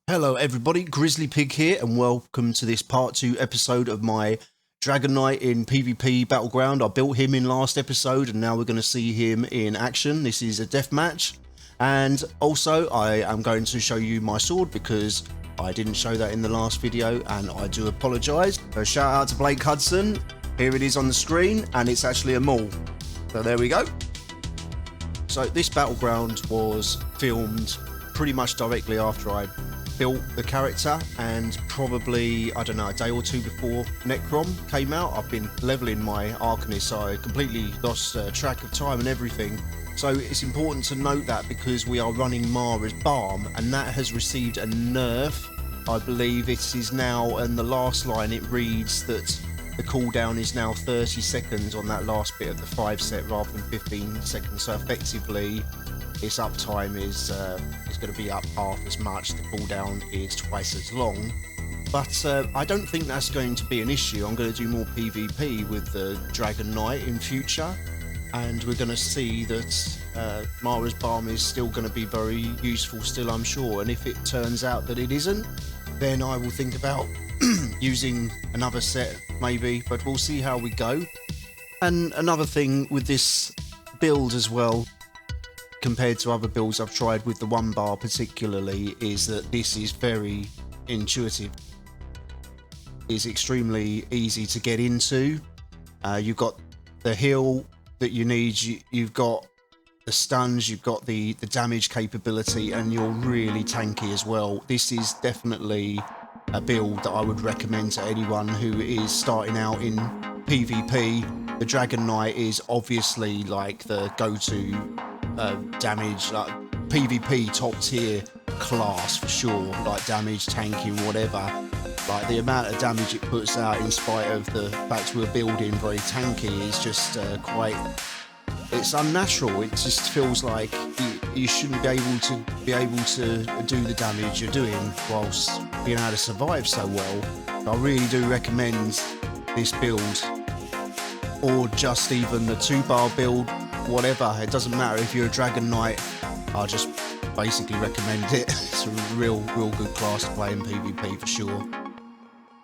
Hello everybody, Grizzly Pig here and welcome to this part 2 episode of my Dragonknight in PvP Battleground. I built him in last episode and now we're going to see him in action. This is a deathmatch, and also I am going to show you my sword because I didn't show that in the last video and I do apologise. So shout out to Blake Hudson, here it is on the screen and it's actually a maul. So there we go. So this Battleground was filmed pretty much directly after I built the character, and probably, I don't know, a day or two before Necrom came out. I've been leveling my Arcanist, so I completely lost track of time and everything. So it's important to note that because we are running Mara's Balm, and that has received a nerf. I believe it is now, in the last line it reads that the cooldown is now 30 seconds on that last bit of the 5 set rather than 15 seconds, so effectively its uptime is going to be up half as much. The cooldown is twice as long, but I don't think that's going to be an issue. I'm going to do more PvP with the Dragonknight in future, and we're going to see that Mara's Balm is still going to be very useful still, I'm sure. And if it turns out that it isn't, then I will think about using another set maybe, but we'll see how we go. And another thing with this build as well, compared to other builds I've tried with the 1 bar particularly, is that this is very intuitive. It's extremely easy to get into. You've got the heal that you need, you've got the stuns, you've got the damage capability, and you're really tanky as well. This is definitely a build that I would recommend to anyone who is starting out in PvP. The Dragonknight is obviously like the go-to damage, like PvP top tier class for sure, like damage, tanking, whatever. Like the amount of damage it puts out in spite of the fact we're building very tanky is just it's unnatural. It just feels like you shouldn't be able to do the damage you're doing whilst being able to survive so well. I really do recommend this build, or just even the 2 bar build, whatever. It doesn't matter if you're a Dragonknight, I just basically recommend it. It's a real good class to play in PvP for sure.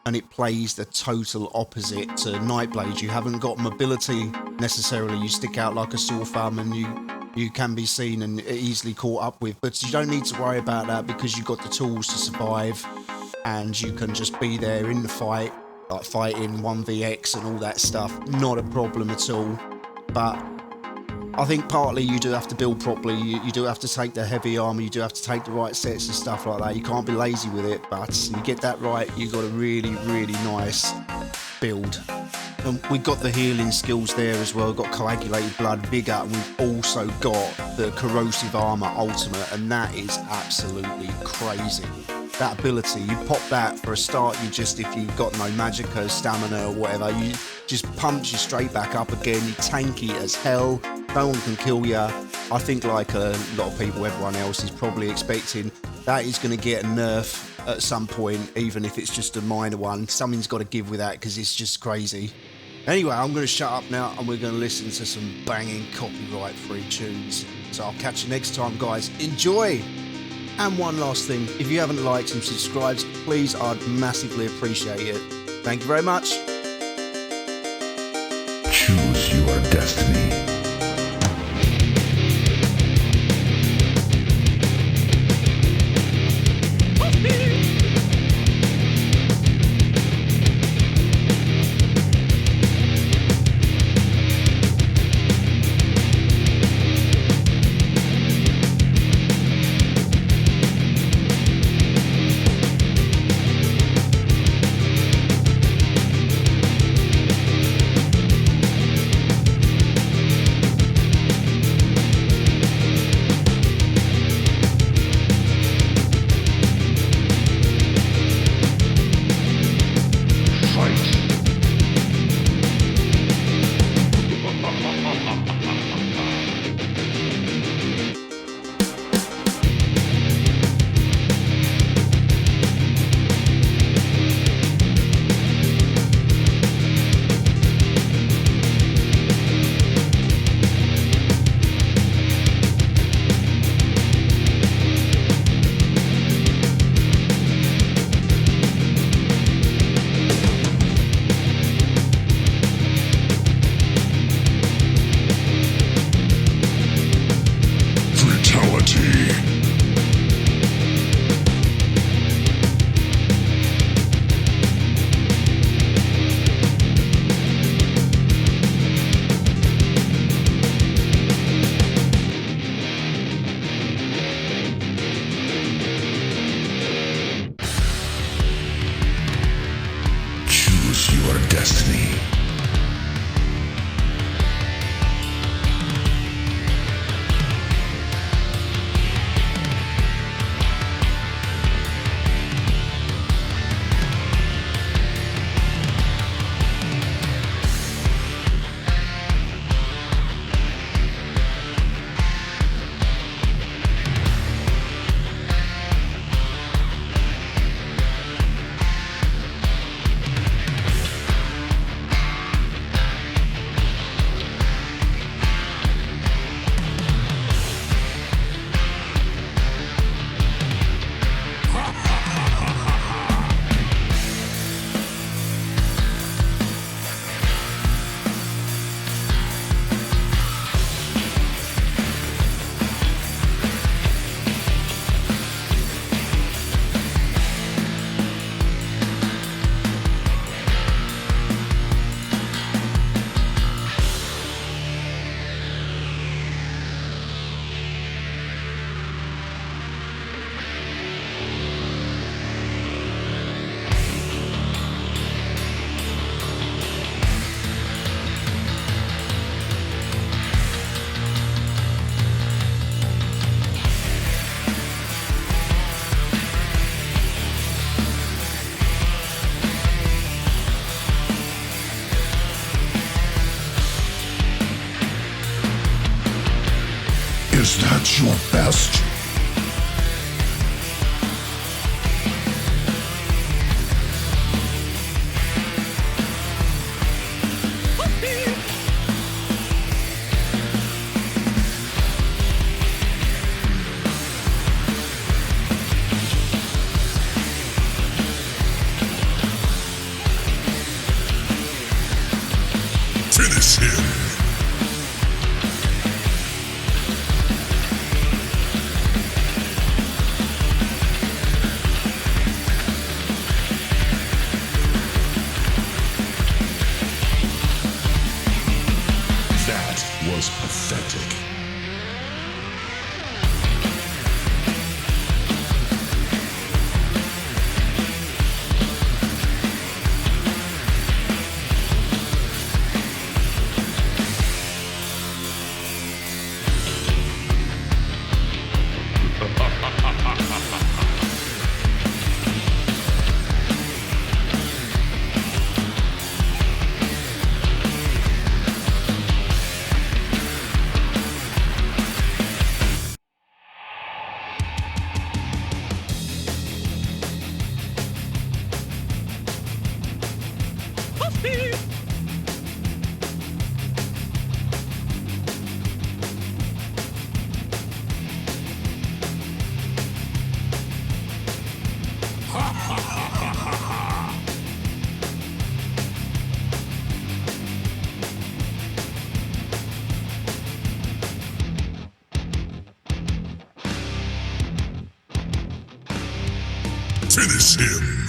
And it plays the total opposite to Nightblade. You haven't got mobility necessarily, you stick out like a sore thumb and you can be seen and easily caught up with, but you don't need to worry about that because you've got the tools to survive and you can just be there in the fight, like fighting 1vx and all that stuff. Not a problem at all. But I think partly you do have to build properly, you do have to take the heavy armor, you do have to take the right sets and stuff like that. You can't be lazy with it, but you get that right, you got a really nice build. And we've got the healing skills there as well. We've got coagulated blood, vigor, and we've also got the corrosive armor ultimate, and that is absolutely crazy. That ability, you pop that for a start, you just, if you've got no magicka, stamina or whatever, you just punch you straight back up again. You're tanky as hell, no one can kill you. I think like a lot of people, everyone else is probably expecting that is going to get a nerf at some point, even if it's just a minor one. Something's got to give with that because it's just crazy. Anyway, I'm going to shut up now and we're going to listen to some banging copyright-free tunes. So I'll catch you next time, guys. Enjoy! And one last thing, if you haven't liked and subscribed, please, I'd massively appreciate it. Thank you very much. Choose your destiny. Finish him.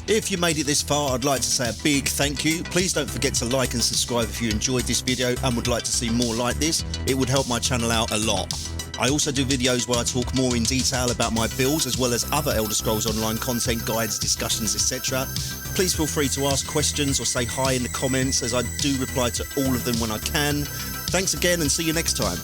If you made it this far, I'd like to say a big thank you. Please don't forget to like and subscribe if you enjoyed this video and would like to see more like this. It would help my channel out a lot. I also do videos where I talk more in detail about my builds as well as other Elder Scrolls Online content, guides, discussions, etc. Please feel free to ask questions or say hi in the comments, as I do reply to all of them when I can. Thanks again and see you next time.